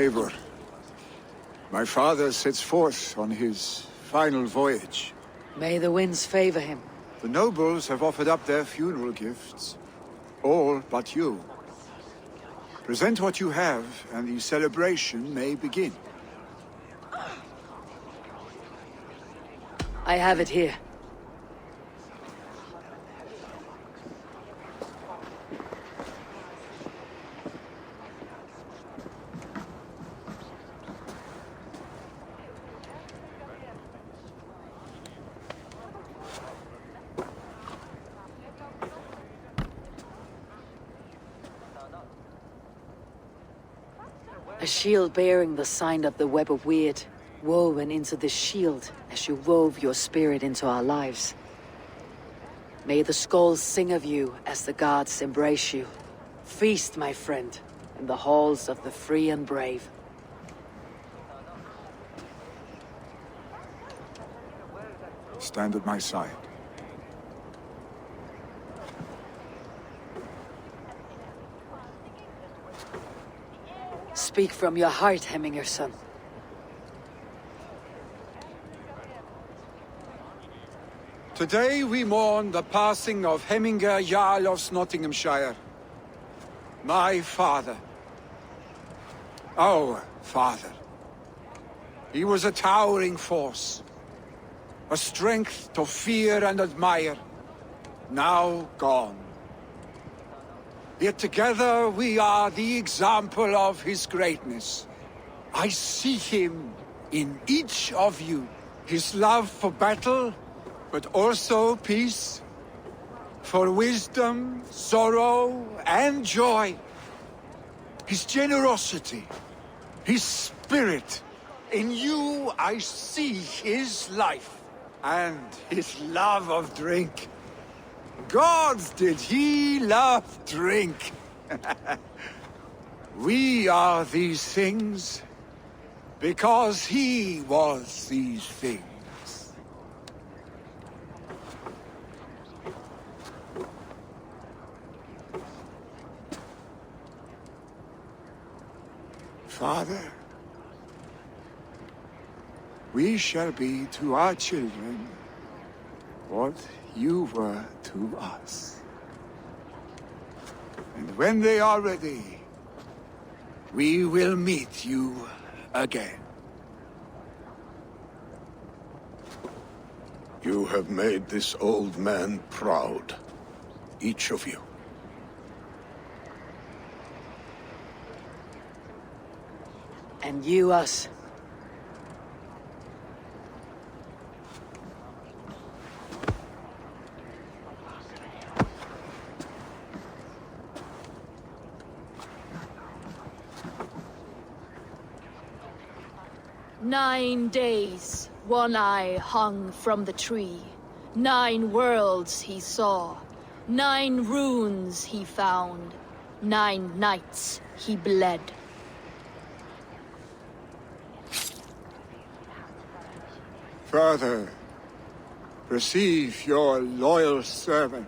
Eivor, my father sets forth on his final voyage. May the winds favor him. The nobles have offered up their funeral gifts. All but you. Present what you have, and the celebration may begin. I have it here. A shield bearing the sign of the web of weird, woven into this shield as you wove your spirit into our lives. May the skulls sing of you as the gods embrace you. Feast, my friend, in the halls of the free and brave. Stand at my side. Speak from your heart, Hemminger son. Today we mourn the passing of Hemminger Jarl of Nottinghamshire. My father. Our father. He was a towering force. A strength to fear and admire. Now gone. Yet together we are the example of his greatness. I see him in each of you. His love for battle, but also peace. For wisdom, sorrow, and joy. His generosity, his spirit. In you I see his life, and his love of drink. Gods, did he love drink! We are these things because he was these things. Father, we shall be to our children what you were to us. And when they are ready, we will meet you again. You have made this old man proud. Each of you. And you us. "9 days, One Eye hung from the tree. 9 worlds he saw. 9 runes he found. 9 nights he bled." Father, receive your loyal servant.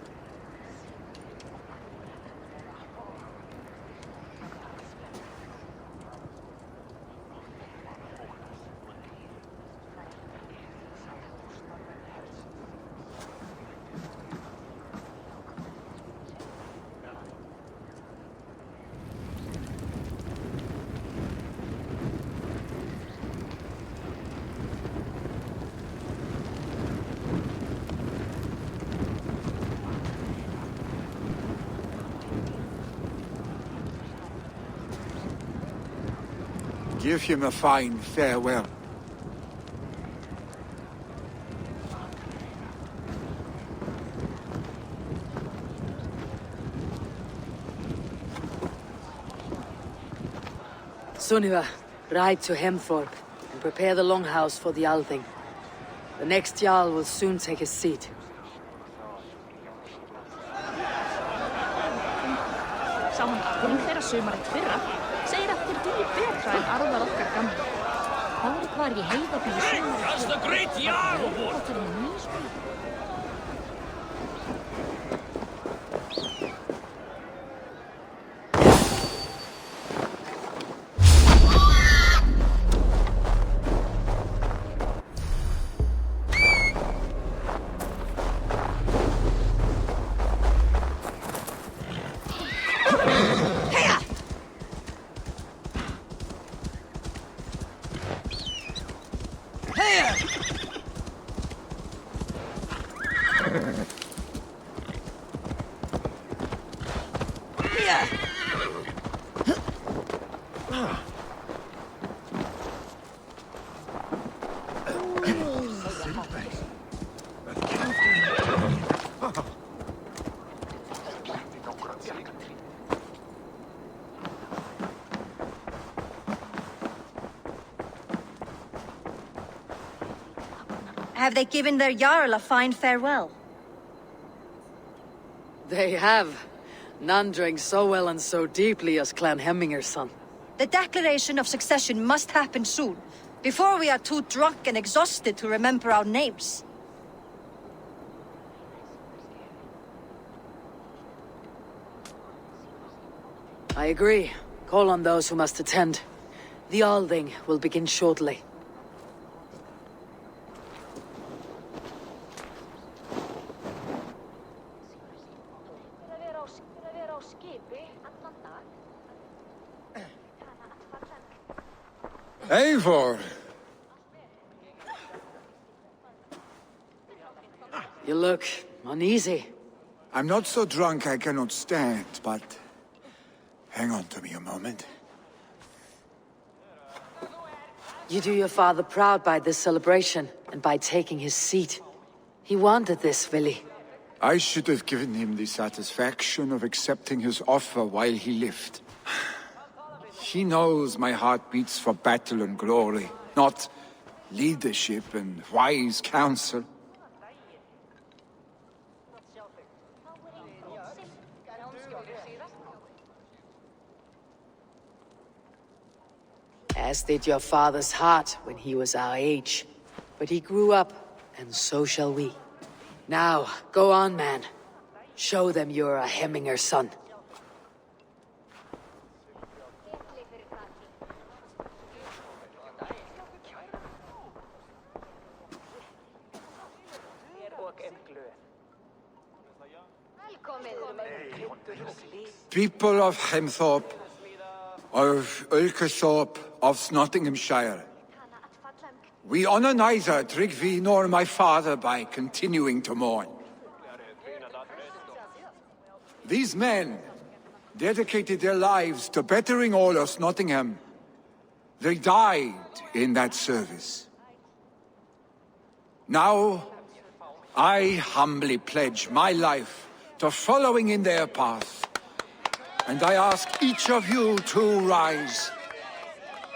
Give him a fine farewell. Sunniva, ride to Hemthorpe and prepare the longhouse for the Althing. The next Jarl will soon take his seat. Sá hann arfing þeirra sumarið fyrra, segir að þeir dugi betra en arfar okkar gamla. Það var í heiðabíu sumarið. As the great Jarl would! Það er nýspil. Have they given their Jarl a fine farewell? They have. None drank so well and so deeply as Clan Hemminger's son. The declaration of succession must happen soon, before we are too drunk and exhausted to remember our names. I agree. Call on those who must attend. The Alding will begin shortly. Eivor! You look uneasy. I'm not so drunk I cannot stand, but... hang on to me a moment. You do your father proud by this celebration, and by taking his seat. He wanted this, Vili. I should have given him the satisfaction of accepting his offer while he lived. He knows my heart beats for battle and glory, not leadership and wise counsel. As did your father's heart when he was our age. But he grew up, and so shall we. Now, go on, man. Show them you're a Hemminger son. People of Hemthorpe, of Ulkerthorpe, of Nottinghamshire. We honor neither Tryggvi nor my father by continuing to mourn. These men dedicated their lives to bettering all of Nottingham. They died in that service. Now, I humbly pledge my life to following in their path. And I ask each of you to rise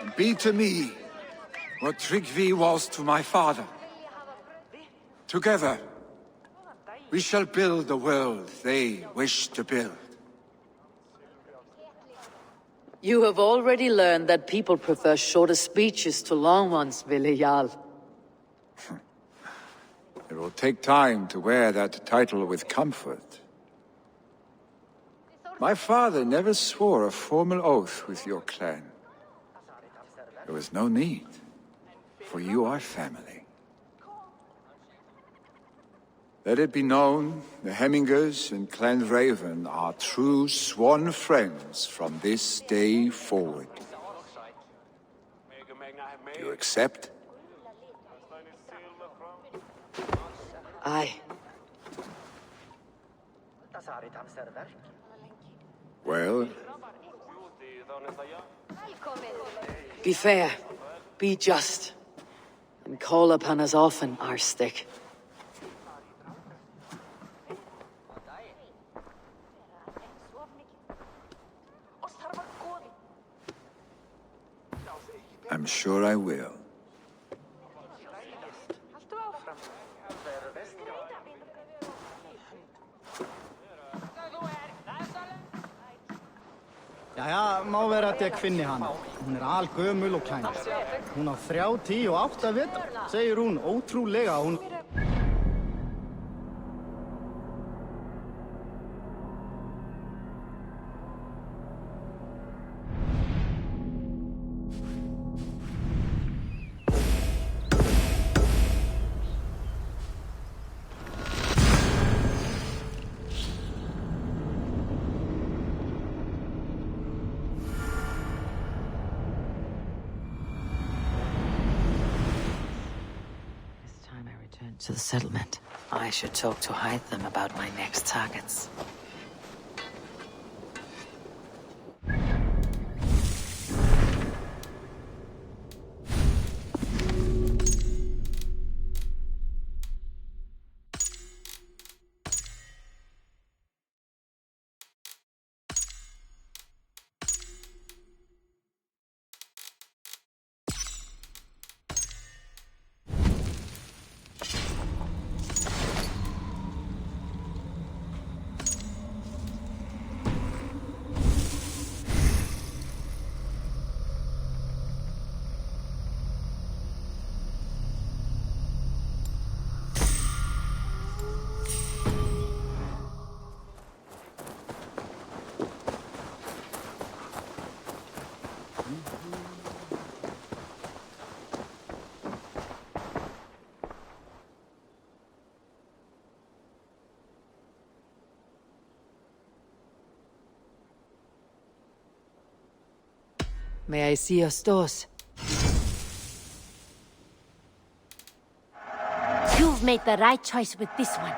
and be to me what Tryggvi was to my father. Together, we shall build the world they wish to build. You have already learned that people prefer shorter speeches to long ones, Vili Jarl. It will take time to wear that title with comfort. My father never swore a formal oath with your clan. There was no need, for you are family. Let it be known, the Hemmingers and Clan Raven are true sworn friends from this day forward. Do you accept? Aye. Well, Be fair, be just, and call upon us often, Arstick. I'm sure I will. Jæja, má vera að ég finni hana. Hún algömul og kæn. Hún á 38 vetra, segir hún ótrúlega. Hún... to the settlement. I should talk to Hytham about my next targets. May I see your stores? You've made the right choice with this one.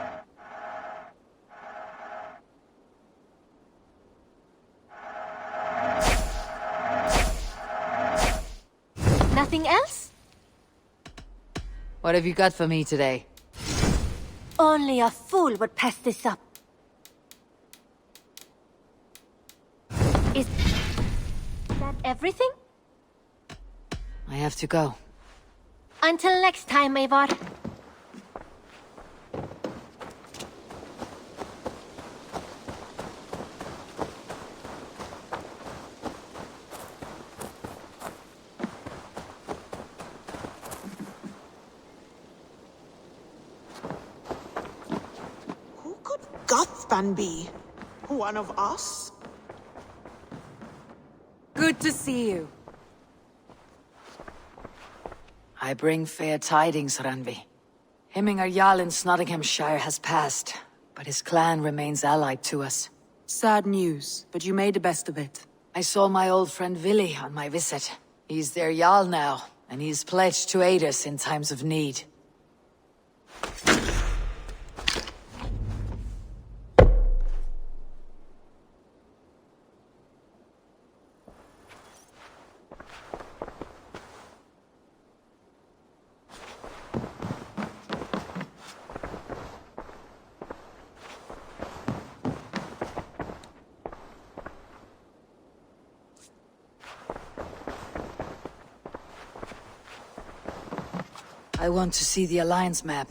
Nothing else? What have you got for me today? Only a fool would pass this up. Is that everything? I have to go. Until next time, Eivor. Who could Gothban be? One of us? Good to see you. I bring fair tidings, Randvi. Hemminger Jarl in Nottinghamshire has passed, but his clan remains allied to us. Sad news, but you made the best of it. I saw my old friend Willi on my visit. He's their Jarl now, and he's pledged to aid us in times of need. I want to see the Alliance map.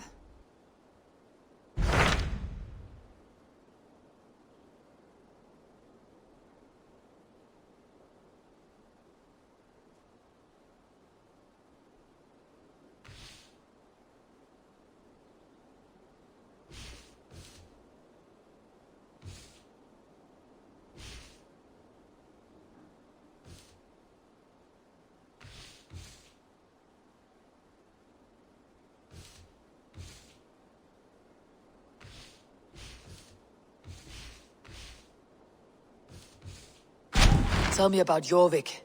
Tell me about Jorvik.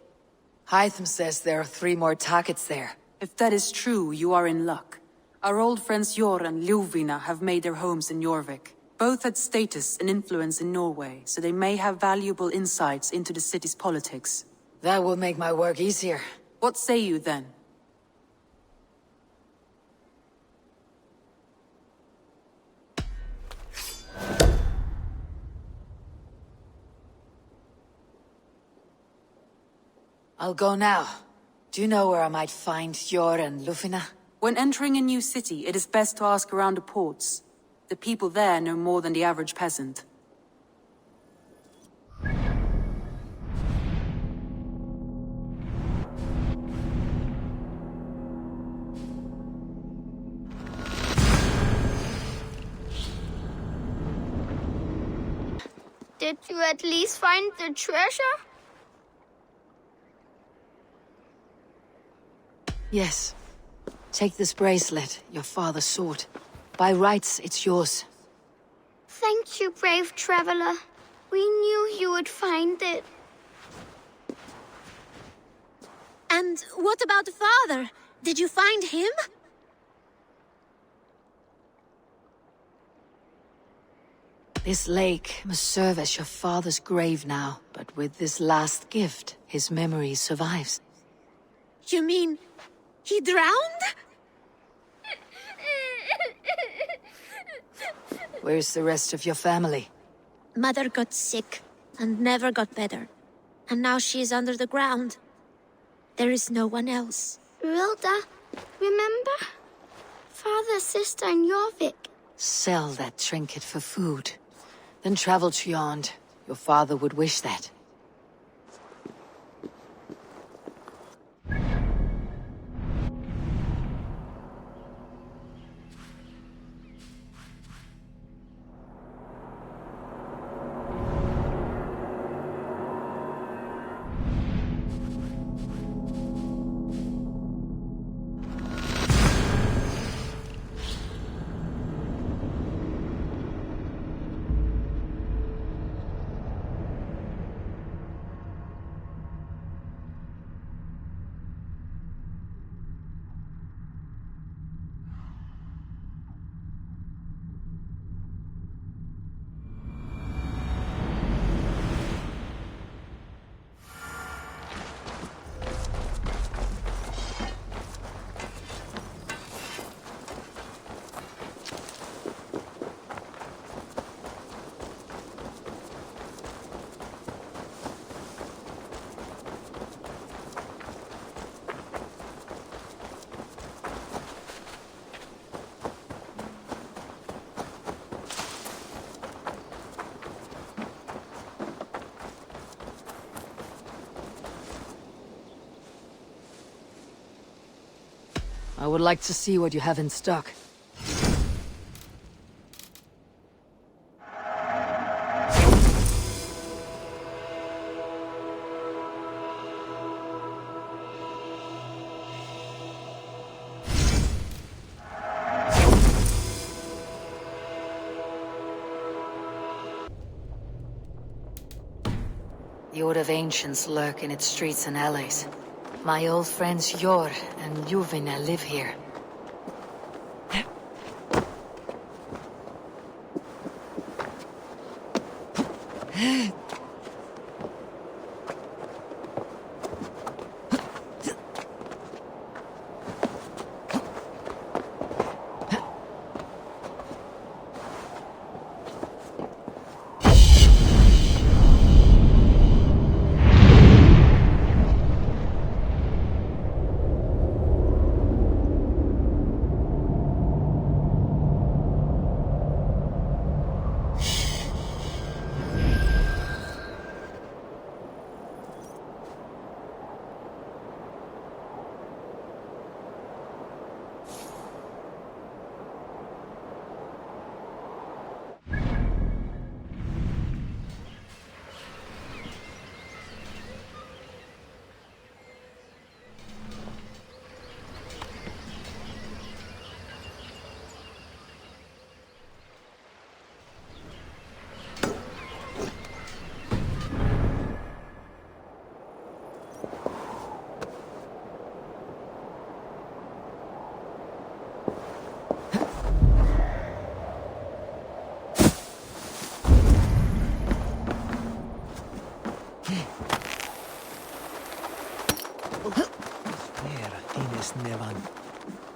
Hytham says there are 3 more targets there. If that is true, you are in luck. Our old friends Jor and Ljuvina have made their homes in Jorvik. Both had status and influence in Norway, so they may have valuable insights into the city's politics. That will make my work easier. What say you then? I'll go now. Do you know where I might find Jor and Ljuvina? When entering a new city, it is best to ask around the ports. The people there know more than the average peasant. Did you at least find the treasure? Yes. Take this bracelet, your father sought. By rights, it's yours. Thank you, brave traveler. We knew you would find it. And what about father? Did you find him? This lake must serve as your father's grave now, but with this last gift, his memory survives. You mean he drowned? Where's the rest of your family? Mother got sick and never got better. And now she is under the ground. There is no one else. Rilda, remember? Father, sister, and Jorvik. Sell that trinket for food. Then travel to Yond. Your father would wish that. I would like to see what you have in stock. The Order of Ancients lurk in its streets and alleys. My old friends Yor and Ljuvina live here.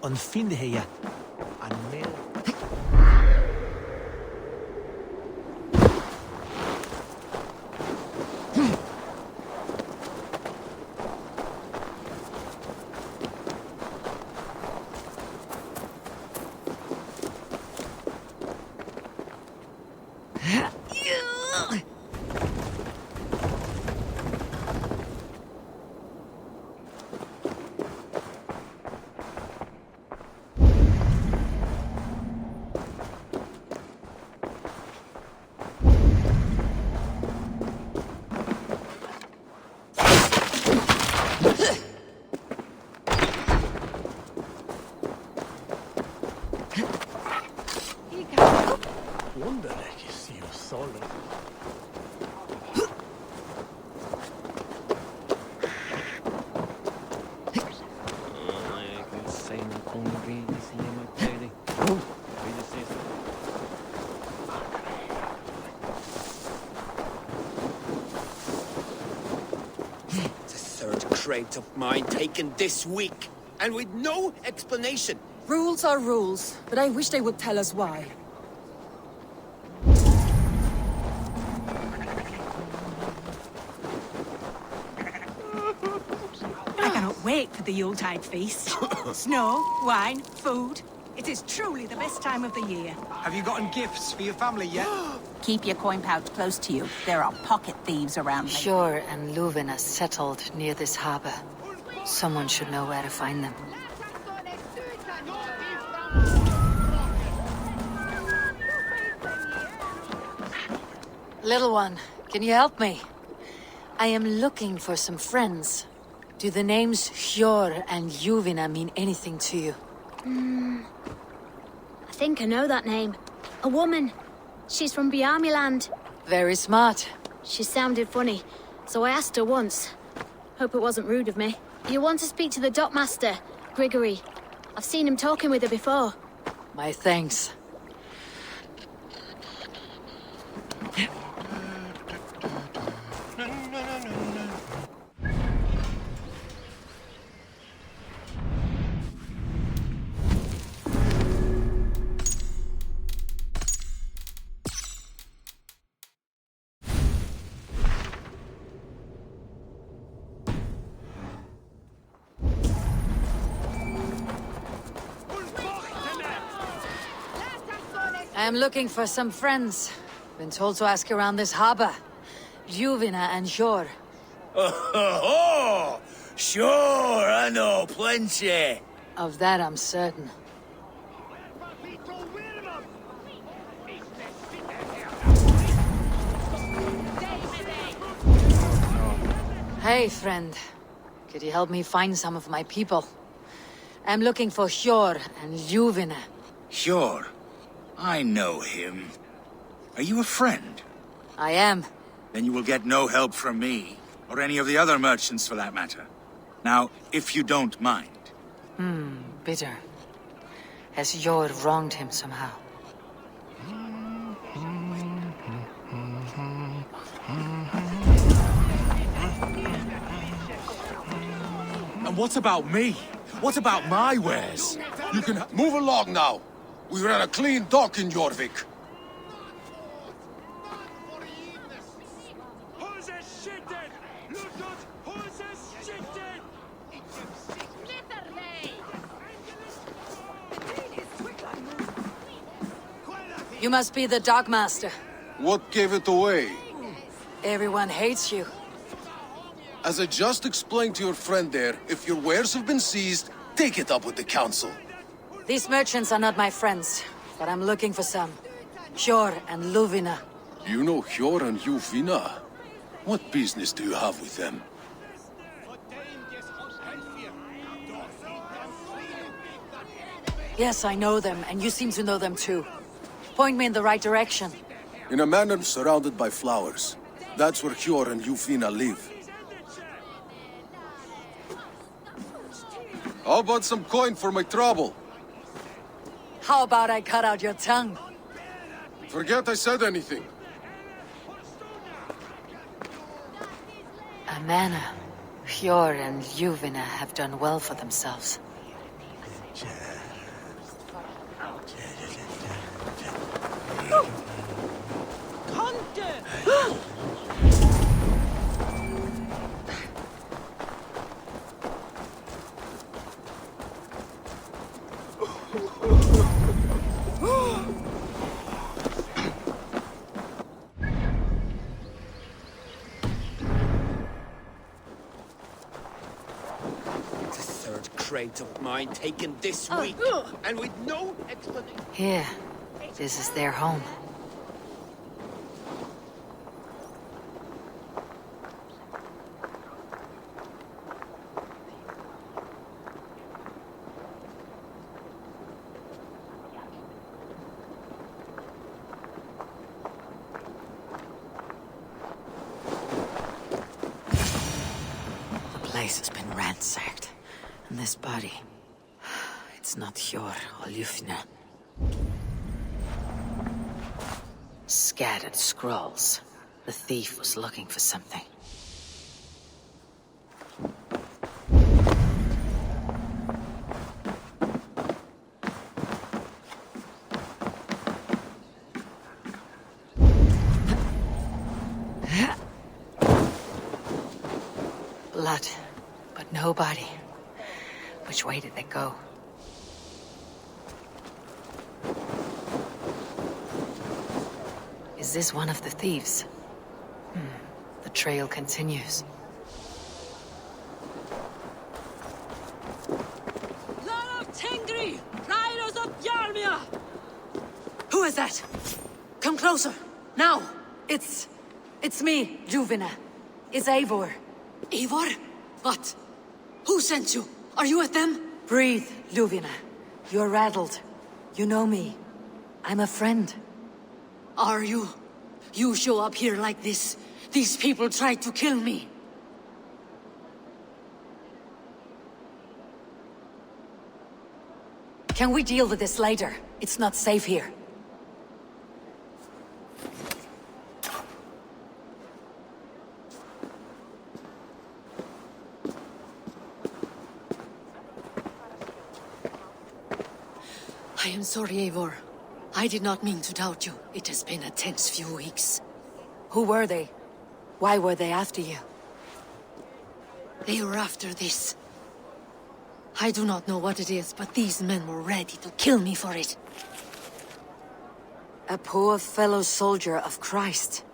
On finde heia. Anmeld. crate of mine taken this week, and with no explanation. Rules are rules, but I wish they would tell us why. I cannot wait for the Yuletide feast. Snow, wine, food. It is truly the best time of the year. Have you gotten gifts for your family yet? Keep your coin pouch close to you. There are pocket thieves around me. Hjor and Luvina settled near this harbor. Someone should know where to find them. Little one, can you help me? I am looking for some friends. Do the names Hjor and Luvina mean anything to you? I think I know that name. A woman. She's from Biamiland. Very smart. She sounded funny, so I asked her once. Hope it wasn't rude of me. You want to speak to the dockmaster, Grigory. I've seen him talking with her before. My thanks. I am looking for some friends. Been told to ask around this harbor. Luvina and Hjor. Oh, sure, I know plenty. Of that I'm certain. Hey, friend. Could you help me find some of my people? I'm looking for Hjor and Luvina. Sure. I know him. Are you a friend? I am. Then you will get no help from me, or any of the other merchants for that matter. Now, if you don't mind. Bitter. Has Hjor wronged him somehow? And what about me? What about my wares? You can move along now. We ran a clean dock in Jorvik. You must be the dockmaster. What gave it away? Everyone hates you. As I just explained to your friend there, if your wares have been seized, take it up with the council. These merchants are not my friends, but I'm looking for some. Hjor and Luvina. You know Hjor and Luvina? What business do you have with them? Yes, I know them, and you seem to know them too. Point me in the right direction. In a manor surrounded by flowers. That's where Hjor and Luvina live. How about some coin for my trouble? How about I cut out your tongue? Forget I said anything. A manor. Hjor and Luvina have done well for themselves. Crate of mine taken this week, and with no explanation. Here. This is their home. The place has been ransacked. And this body... It's not Hjor or Luvina. Scattered scrolls. The thief was looking for something. But nobody. Which way did they go? Is this one of the thieves? The trail continues. Who is that? Come closer, now! It's me, Ljuvina. It's Eivor. Eivor? What? Who sent you? Are you with them? Breathe, Ljuvina. You're rattled. You know me. I'm a friend. Are you? You show up here like this. These people tried to kill me. Can we deal with this later? It's not safe here. I am sorry, Eivor. I did not mean to doubt you. It has been a tense few weeks. Who were they? Why were they after you? They were after this. I do not know what it is, but these men were ready to kill me for it. A poor fellow soldier of Christ.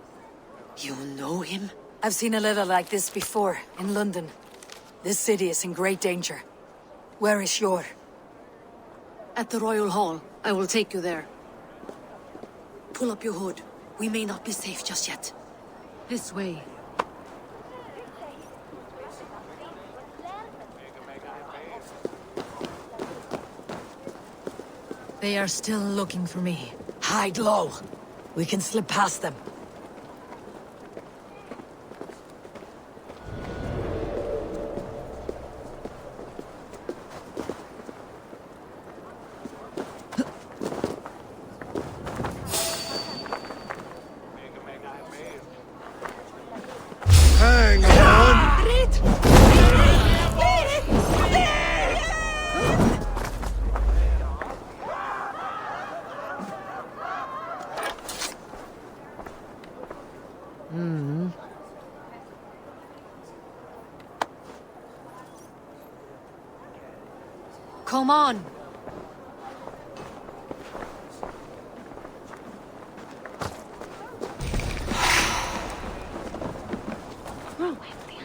You know him? I've seen a letter like this before, in London. This city is in great danger. Where is Sjor? At the Royal Hall. I will take you there. Pull up your hood. We may not be safe just yet. This way. They are still looking for me. Hide low. We can slip past them. Hang on! Come on!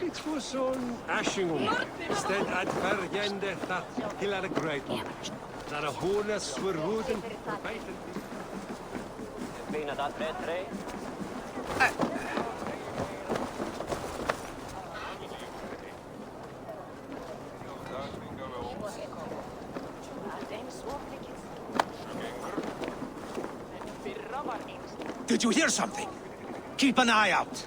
It was on Ashingum. Stead ad vergende that hillar a great one. That a hornus were rooden. Did you hear something? Keep an eye out.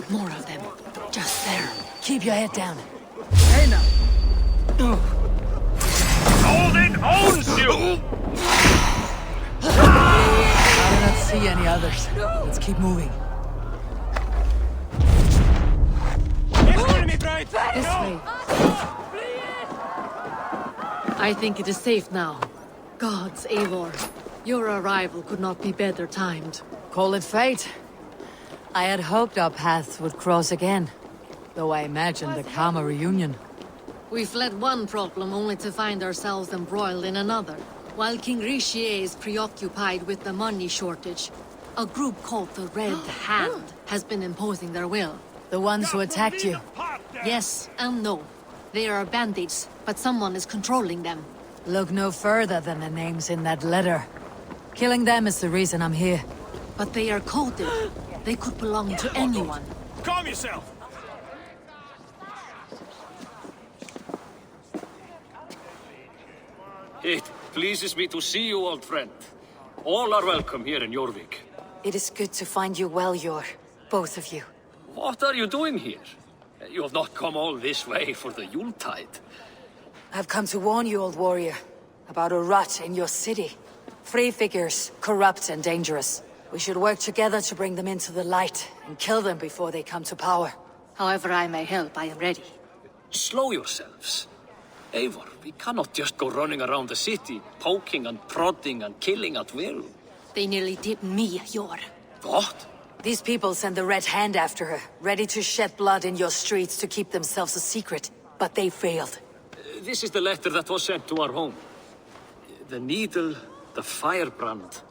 More of them. Just there. Keep your head down. Hey now. Odin owns you! I do not see any others. Let's keep moving. This way. I think it is safe now. Gods, Eivor. Your arrival could not be better timed. Call it fate. I had hoped our paths would cross again, though I imagined a calmer reunion. We fled one problem only to find ourselves embroiled in another. While King Richier is preoccupied with the money shortage, a group called the Red Hand has been imposing their will. The ones who attacked you? Yes and no. They are bandits, but someone is controlling them. Look no further than the names in that letter. Killing them is the reason I'm here. But they are coded. They could belong to anyone. Calm yourself! It pleases me to see you, old friend. All are welcome here in Jorvik. It is good to find you well, Yor. Both of you. What are you doing here? You have not come all this way for the Yuletide. I've come to warn you, old warrior, about a rot in your city. Free figures, corrupt and dangerous. We should work together to bring them into the light and kill them before they come to power. However I may help, I am ready. Slow yourselves. Eivor, we cannot just go running around the city, poking and prodding and killing at will. They nearly did me, Yor. What? These people send the Red Hand after her, ready to shed blood in your streets to keep themselves a secret. But they failed. This is the letter that was sent to our home. The needle, the firebrand,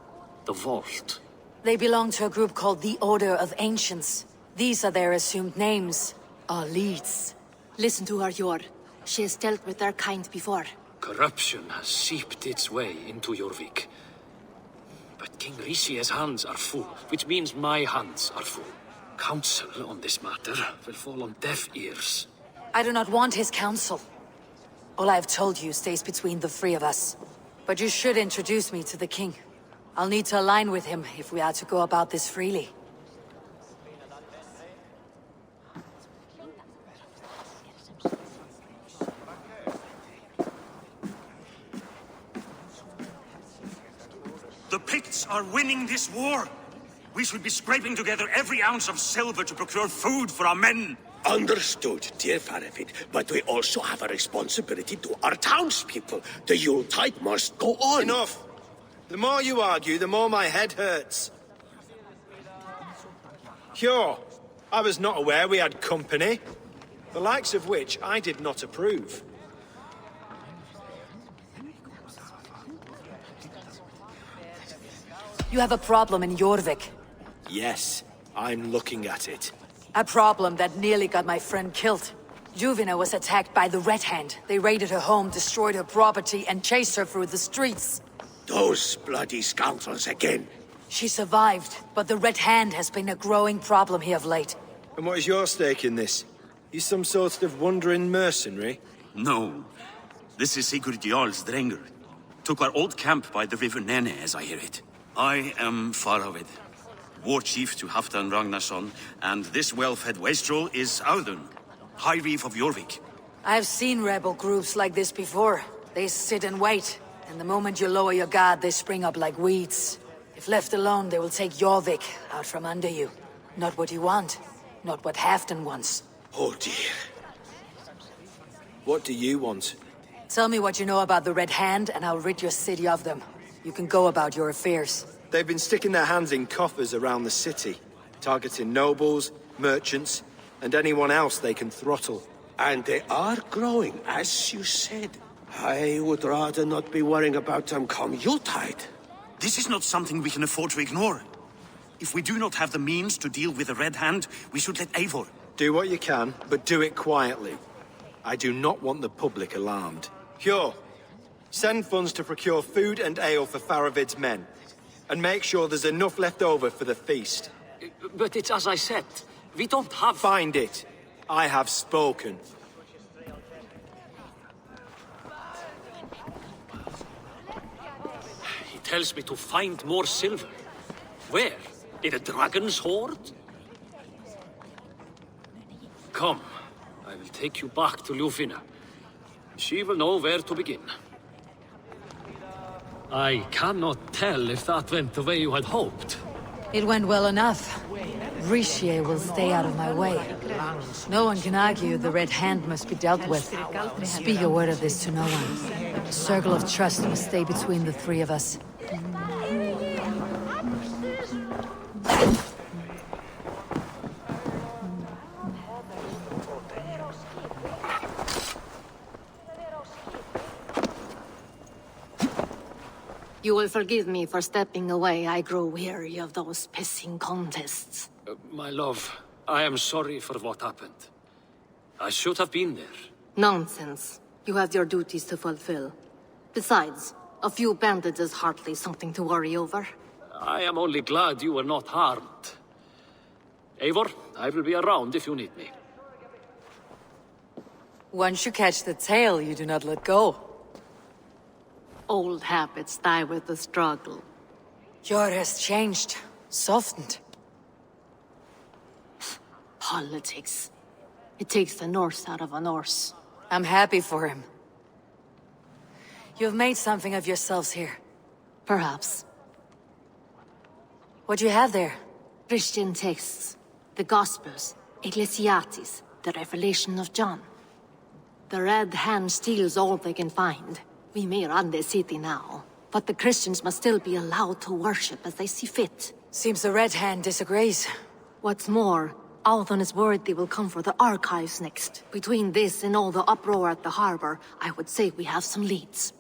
the vault. They belong to a group called the Order of Ancients. These are their assumed names. Our leads. Listen to her, Yor. She has dealt with their kind before. Corruption has seeped its way into Jorvik. But King Rishie's hands are full, which means my hands are full. Counsel on this matter will fall on deaf ears. I do not want his counsel. All I have told you stays between the three of us. But you should introduce me to the king. I'll need to align with him if we are to go about this freely. The Picts are winning this war. We should be scraping together every ounce of silver to procure food for our men. Understood, dear Faravid, but we also have a responsibility to our townspeople. The Yuletide must go on. Enough! The more you argue, the more my head hurts. Sure, I was not aware we had company, the likes of which I did not approve. You have a problem in Jorvik. Yes, I'm looking at it. A problem that nearly got my friend killed. Juvina was attacked by the Red Hand. They raided her home, destroyed her property, and chased her through the streets. Those bloody scoundrels again. She survived, but the Red Hand has been a growing problem here of late. And what is your stake in this? You some sort of wandering mercenary? No. This is Sigurd Jarl's Drenger. Took our old camp by the river Nene, as I hear it. I am Faravid, war chief to Halfdan Ragnarsson, and this well-fed wastrel is Audun, High Reef of Jorvik. I've seen rebel groups like this before. They sit and wait, and the moment you lower your guard, they spring up like weeds. If left alone, they will take Jorvik out from under you. Not what you want, not what Halfdan wants. Oh dear. What do you want? Tell me what you know about the Red Hand, and I'll rid your city of them. You can go about your affairs. They've been sticking their hands in coffers around the city, targeting nobles, merchants, and anyone else they can throttle. And they are growing, as you said. I would rather not be worrying about them come Yuletide. This is not something we can afford to ignore. If we do not have the means to deal with the Red Hand, we should let Eivor. Do what you can, but do it quietly. I do not want the public alarmed. Cure. Send funds to procure food and ale for Faravid's men. And make sure there's enough left over for the feast. But it's as I said. We don't have... Find it. I have spoken. He tells me to find more silver. Where? In a dragon's hoard? Come. I will take you back to Ljufina. She will know where to begin. I cannot tell if that went the way you had hoped. It went well enough. Rishi will stay out of my way. No one can argue the Red Hand must be dealt with. Speak a word of this to no one. A circle of trust must stay between the three of us. You will forgive me for stepping away. I grow weary of those pissing contests. My love, I am sorry for what happened. I should have been there. Nonsense. You have your duties to fulfill. Besides, a few bandits is hardly something to worry over. I am only glad you were not harmed. Eivor, I will be around if you need me. Once you catch the tail, you do not let go. Old habits die with the struggle. Yor has changed, softened. Politics. It takes the Norse out of a Norse. I'm happy for him. You've made something of yourselves here. Perhaps. What do you have there? Christian texts. The Gospels. Ecclesiastes. The Revelation of John. The Red Hand steals all they can find. We may run the city now, but the Christians must still be allowed to worship as they see fit. Seems the Red Hand disagrees. What's more, Althon is worried they will come for the archives next. Between this and all the uproar at the harbor, I would say we have some leads.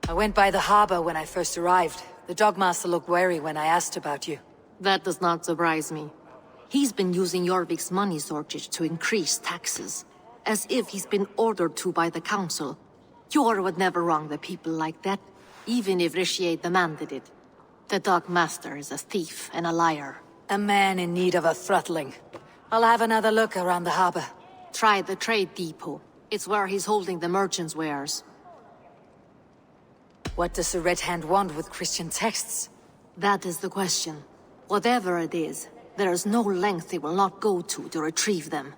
I went by the harbor when I first arrived. The Dogmaster looked wary when I asked about you. That does not surprise me. He's been using Jorvik's money shortage to increase taxes. As if he's been ordered to by the council. Jor would never wrong the people like that, even if Rishier demanded it. The Dogmaster is a thief and a liar. A man in need of a throttling. I'll have another look around the harbor. Try the trade depot. It's where he's holding the merchants' wares. What does the Red Hand want with Christian texts? That is the question. Whatever it is, there is no length they will not go to retrieve them.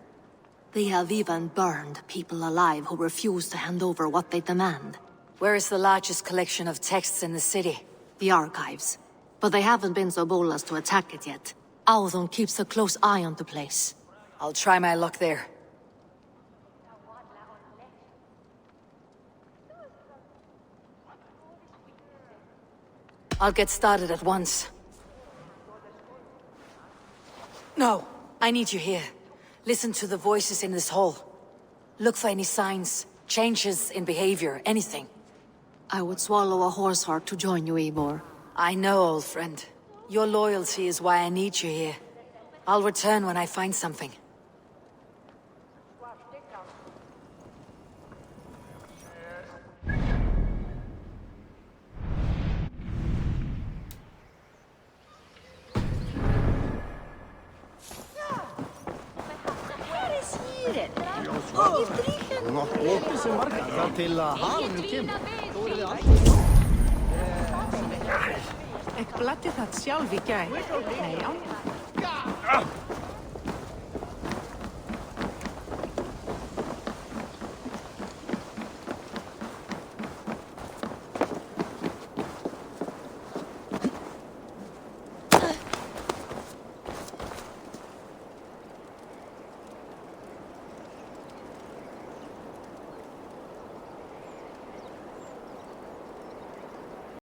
They have even burned people alive who refuse to hand over what they demand. Where is the largest collection of texts in the city? The archives. But they haven't been so bold as to attack it yet. Althon keeps a close eye on the place. I'll try my luck there. I'll get started at once. No, I need you here. Listen to the voices in this hall. Look for any signs, changes in behavior, anything. I would swallow a horse heart to join you, Eivor. I know, old friend. Your loyalty is why I need you here. I'll return when I find something. Til hafinu kemur. Ég bladdi það sjálf í gær. Nei, án.